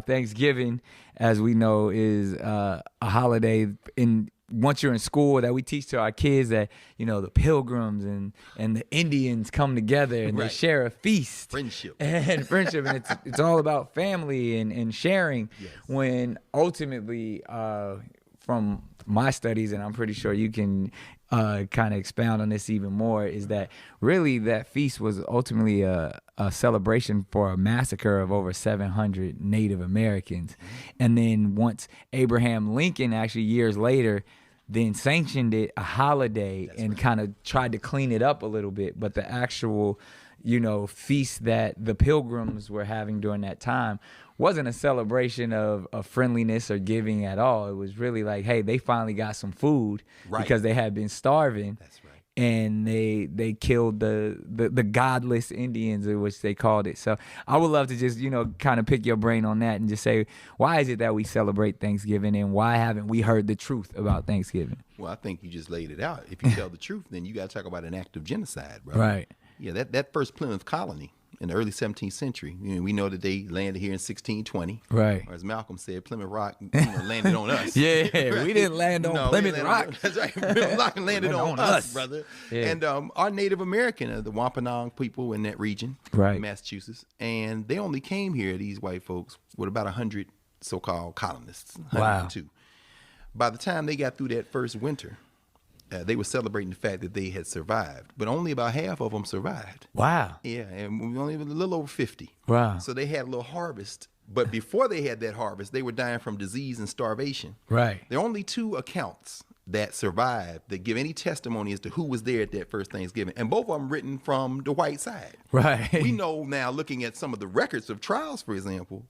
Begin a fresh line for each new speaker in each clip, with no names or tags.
Thanksgiving, as we know, is a holiday once you're in school that we teach to our kids that, the pilgrims and the Indians come together and they share a feast.
Friendship.
And friendship. And it's all about family and sharing.
Yes.
When ultimately, from my studies, and I'm pretty sure you can kind of expound on this even more, is that really that feast was ultimately a celebration for a massacre of over 700 Native Americans. And then once Abraham Lincoln, actually years later, then sanctioned it a holiday and kind of tried to clean it up a little bit. But the actual, feast that the pilgrims were having during that time wasn't a celebration of friendliness or giving at all. It was really like, hey, they finally got some food because they had been starving.
That's right.
And they killed the godless Indians, which they called it. So I would love to just, kind of pick your brain on that and just say, why is it that we celebrate Thanksgiving, and why haven't we heard the truth about Thanksgiving?
Well, I think you just laid it out. If you tell the truth, then you got to talk about an act of genocide, bro.
Right.
Yeah, that first Plymouth colony in the early 17th century, we know that they landed here in 1620.
Right.
Or as Malcolm said, Plymouth Rock landed on us.
Yeah,
right?
We didn't land on Plymouth Rock.
That's right. Plymouth Rock landed on us, brother.
Yeah.
And our Native American, the Wampanoag people in that region, Massachusetts, and they only came here, these white folks, with about 100 so-called colonists. 102. Wow. By the time they got through that first winter, they were celebrating the fact that they had survived, but only about half of them survived.
Wow.
Yeah, and we only a little over 50.
Wow.
So they had a little harvest, but before they had that harvest, they were dying from disease and starvation.
Right.
There are only two accounts that survived that give any testimony as to who was there at that first Thanksgiving, and both of them written from the white side.
Right.
We know now, looking at some of the records of trials, for example,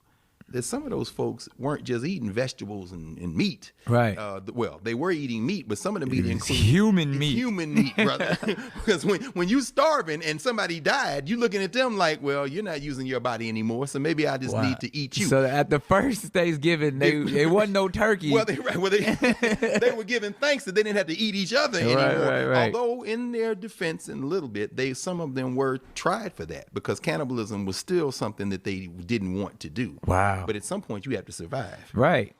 that some of those folks weren't just eating vegetables and meat.
Right.
Well, they were eating meat, but some of the meat included
human meat.
Human meat, brother. Because when you starving and somebody died, you looking at them like, well, you're not using your body anymore, so maybe I just need to eat you.
So at the first Thanksgiving, it wasn't no turkey.
Well, they were giving thanks that they didn't have to eat each other anymore.
Right.
Although in their defense, in a little bit, some of them were tried for that because cannibalism was still something that they didn't want to do.
Wow.
But at some point, you have to survive.
Right.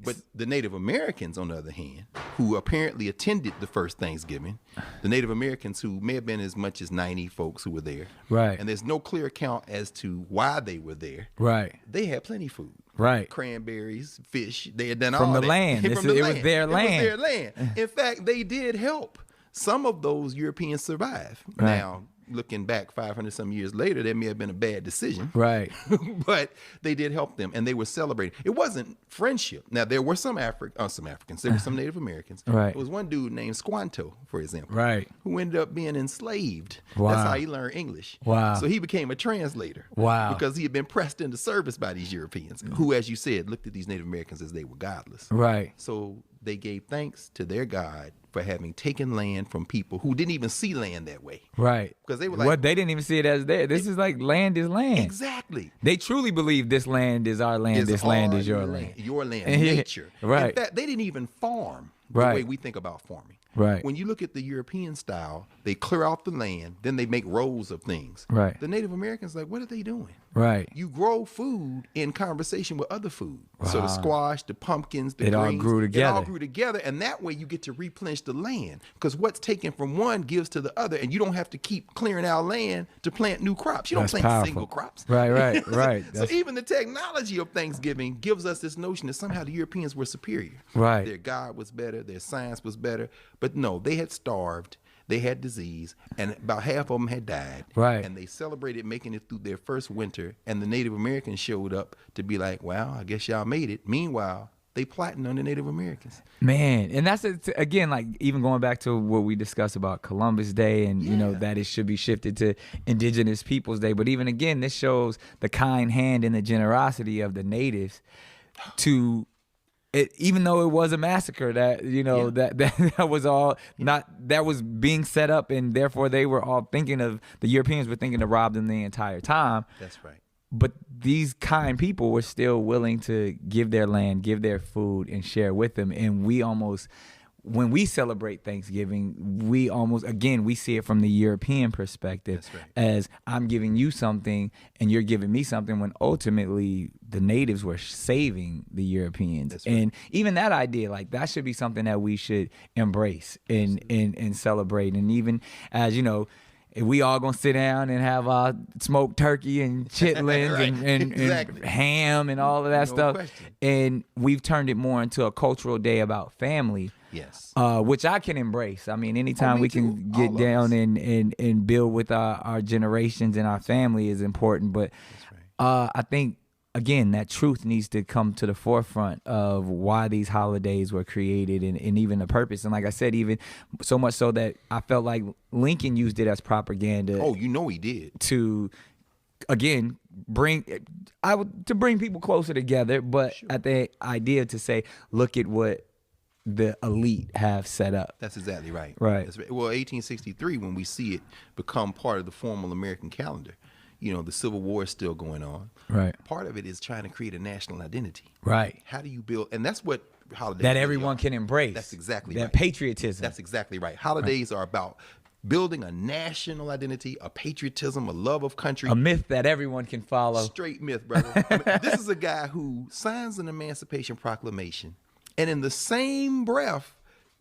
But the Native Americans, on the other hand, who apparently attended the first Thanksgiving, the Native Americans who may have been as much as 90 folks who were there.
Right.
And there's no clear account as to why they were there.
Right.
They had plenty of food.
Right.
Cranberries, fish. They had done
from
all
the
that.
land. It was their land.
It was their land. In fact, they did help some of those Europeans survive.
Right.
Now, looking back 500 some years later, that may have been a bad decision.
Right.
But they did help them, and they were celebrating. It wasn't friendship. Now, there were some Africans. There were some Native Americans.
Right.
There was one dude named Squanto, for example.
Right.
Who ended up being enslaved.
Wow.
That's how he learned English.
Wow.
So he became a translator.
Wow.
Because he had been pressed into service by these Europeans, who, as you said, looked at these Native Americans as they were godless.
Right.
So they gave thanks to their God for having taken land from people who didn't even see land that way.
Right.
Because they were like,
well, they didn't even see it as theirs. This is like land is land.
Exactly.
They truly believe this land is our land, this land is your land.
Your land, nature.
Right.
In fact, they didn't even farm the way we think about farming.
Right.
When you look at the European style, they clear out the land, then they make rows of things.
Right.
The Native Americans like, what are they doing?
Right.
You grow food in conversation with other food.
Wow.
So the squash, the pumpkins, the
greens.
It
all
grew together. And that way you get to replenish the land. Because what's taken from one gives to the other. And you don't have to keep clearing out land to plant new crops. You don't plant single crops.
Right.
So even the technology of Thanksgiving gives us this notion that somehow the Europeans were superior.
Right.
Their God was better. Their science was better. But no, they had starved. They had disease, and about half of them had died.
Right.
And they celebrated making it through their first winter, and the Native Americans showed up to be like, well, I guess y'all made it. Meanwhile, they plotting on the Native Americans.
Man, and that's, again, like even going back to what we discussed about Columbus Day and, that it should be shifted to Indigenous Peoples Day. But even again, this shows the kind hand and the generosity of the natives to... even though it was a massacre that that was all that was being set up, and therefore they were all the Europeans were thinking to rob them the entire time.
That's right.
But these kind people were still willing to give their land, give their food, and share with them. And we almost when we celebrate Thanksgiving, we almost, again, we see it from the European perspective.
That's right.
As I'm giving you something and you're giving me something, when ultimately the natives were saving the Europeans.
That's right.
And even that idea, like, that should be something that we should embrace and celebrate. And even as, you know, if we all gonna sit down and have our smoked turkey and chitlins
Right.
and
Exactly.
ham and all of that
No
stuff,
question.
and we've turned it more into a cultural day about family.
Yes.
Which I can embrace. I mean, anytime
me
we can
too.
get
All of
down
us.
and build with our generations and our family is important. But I think, again, that truth needs to come to the forefront of why these holidays were created and even the purpose. And like I said, even so much so that I felt like Lincoln used it as propaganda.
Oh, you know he did.
To, again, bring people closer together, but at the idea to say, look at what the elite have set up.
That's exactly right.
Right.
That's right. Well, 1863, when we see it become part of the formal American calendar, you know, the Civil War is still going on.
Right.
Part of it is trying to create a national identity.
Right.
How do you build? And that's what holidays
That
really
everyone
are.
can embrace.
That's exactly
that
right.
patriotism.
That's exactly right. Holidays are about building a national identity, a patriotism, a love of country.
A myth that everyone can follow.
Straight myth, brother. I mean, this is a guy who signs an Emancipation Proclamation, and in the same breath,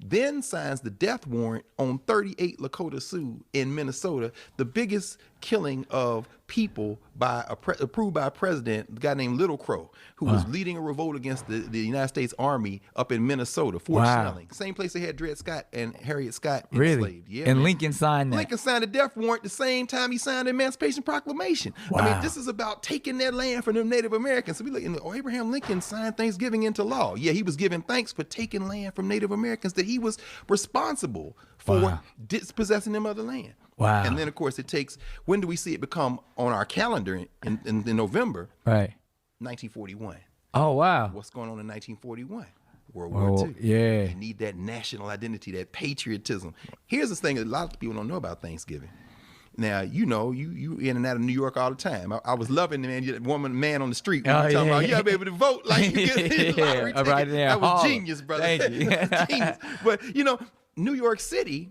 then signs the death warrant on 38 Lakota Sioux in Minnesota, the biggest killing of people by approved by a president, a guy named Little Crow, who was leading a revolt against the United States Army up in Minnesota, Fort Snelling. Same place they had Dred Scott and Harriet Scott enslaved. Yeah,
and
man.
Lincoln signed that.
Lincoln signed a death warrant the same time he signed the Emancipation Proclamation. I mean, this is about taking that land from them Native Americans. So we look, Abraham Lincoln signed Thanksgiving into law. Yeah, he was giving thanks for taking land from Native Americans that he was responsible for dispossessing them of the land.
Wow.
And then, of course, it takes, when do we see it become on our calendar in November?
Right.
1941.
Oh, wow.
What's going on in 1941? World War II.
Yeah.
You need that national identity, that patriotism. Here's the thing that a lot of people don't know about Thanksgiving. Now, you know, you in and out of New York all the time. I was loving the man on the street when you talking about, you gotta be able to vote like you get a lottery ticket.
Right there.
That was genius, brother.
Thank you.
That was genius. But, you know, New York City,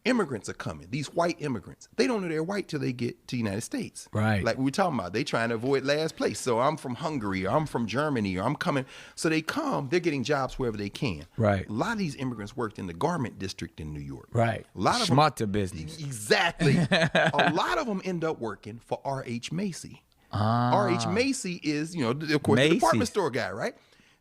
immigrants are coming. These white immigrants. They don't know they're white till they get to the United States.
Right.
Like we were talking about. They trying to avoid last place. So I'm from Hungary, or I'm from Germany, or I'm coming. So they come, they're getting jobs wherever they can.
Right.
A lot of these immigrants worked in the garment district in New York.
Right.
A lot of
Schmutta business.
Exactly. A lot of them end up working for R.H. Macy. R.H. Macy is, you know, of course, the department store guy, right?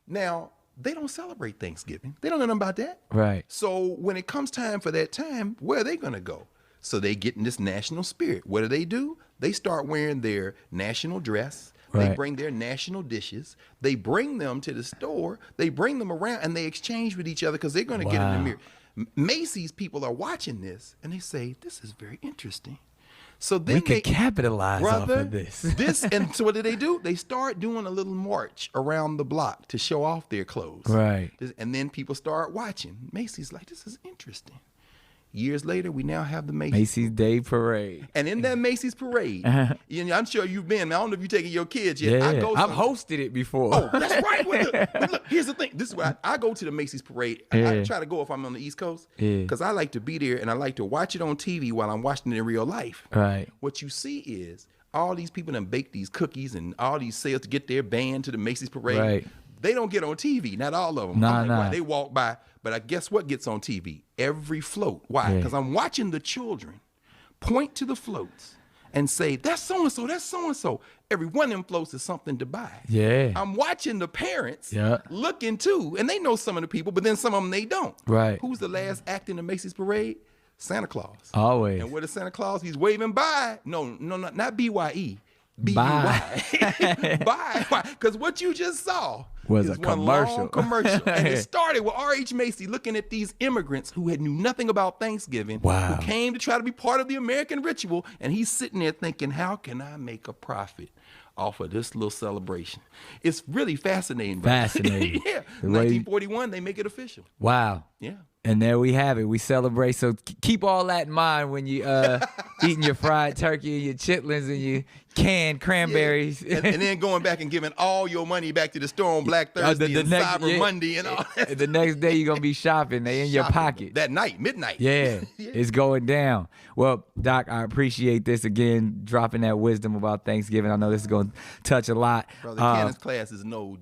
Now, they don't celebrate Thanksgiving. They don't know nothing about that.
Right.
So when it comes time for that time, where are they going to go? So they get in this national spirit. What do? They start wearing their national dress. They
Right.
bring their national dishes. They bring them to the store. They bring them around, and they exchange with each other because they're going to get in the
Wow.
mirror. Macy's people are watching this, and they say, this is very interesting. So then
We could capitalize off of this.
And so what do? They start doing a little march around the block to show off their clothes.
Right.
And then people start watching. Macy's like, this is interesting. Years later, we now have the Macy's.
Macy's Day Parade.
And in that Macy's parade, you know, I'm sure you've been. I don't know if you're taking your kids yet.
Yeah,
I've
hosted it before.
Oh, that's right. But look, here's the thing. This is why I go to the Macy's parade. I try to go if I'm on the East Coast because I like to be there and I like to watch it on TV while I'm watching it in real life.
Right.
What you see is all these people that bake these cookies and all these sales to get their band to the Macy's parade.
Right.
They don't get on TV. Not all of them.
Nah.
Why? They walk by. But I guess what gets on TV? Every float. Why?
Yeah.
Because I'm watching the children point to the floats and say, that's so-and-so, that's so-and-so. Every one of them floats is something to buy.
Yeah.
I'm watching the parents
Yeah.
looking too, and they know some of the people, but then some of them they don't.
Right.
Who's the last act in the Macy's parade? Santa Claus.
Always.
And what is Santa Claus? He's waving bye. No, not B-Y-E.
Bye.
Bye. Why? Because what you just saw
Was
is
a
one
commercial.
long commercial. And it started with R.H. Macy looking at these immigrants who knew nothing about Thanksgiving,
Wow.
who came to try to be part of the American ritual. And he's sitting there thinking, how can I make a profit off of this little celebration? It's really fascinating.
Fascinating.
Yeah.
The way-
1941, they make it official.
Wow.
Yeah.
And there we have it. We celebrate. So keep all that in mind when you eating your fried turkey and your chitlins and your canned cranberries.
Yeah. And then going back and giving all your money back to the store on Black Thursday and Cyber Monday and all that.
The next day you're going to be shopping. They in your pocket.
That night, midnight.
Yeah, it's going down. Well, Doc, I appreciate this again, dropping that wisdom about Thanksgiving. I know this is going to touch a lot.
Brother, Canon's class is no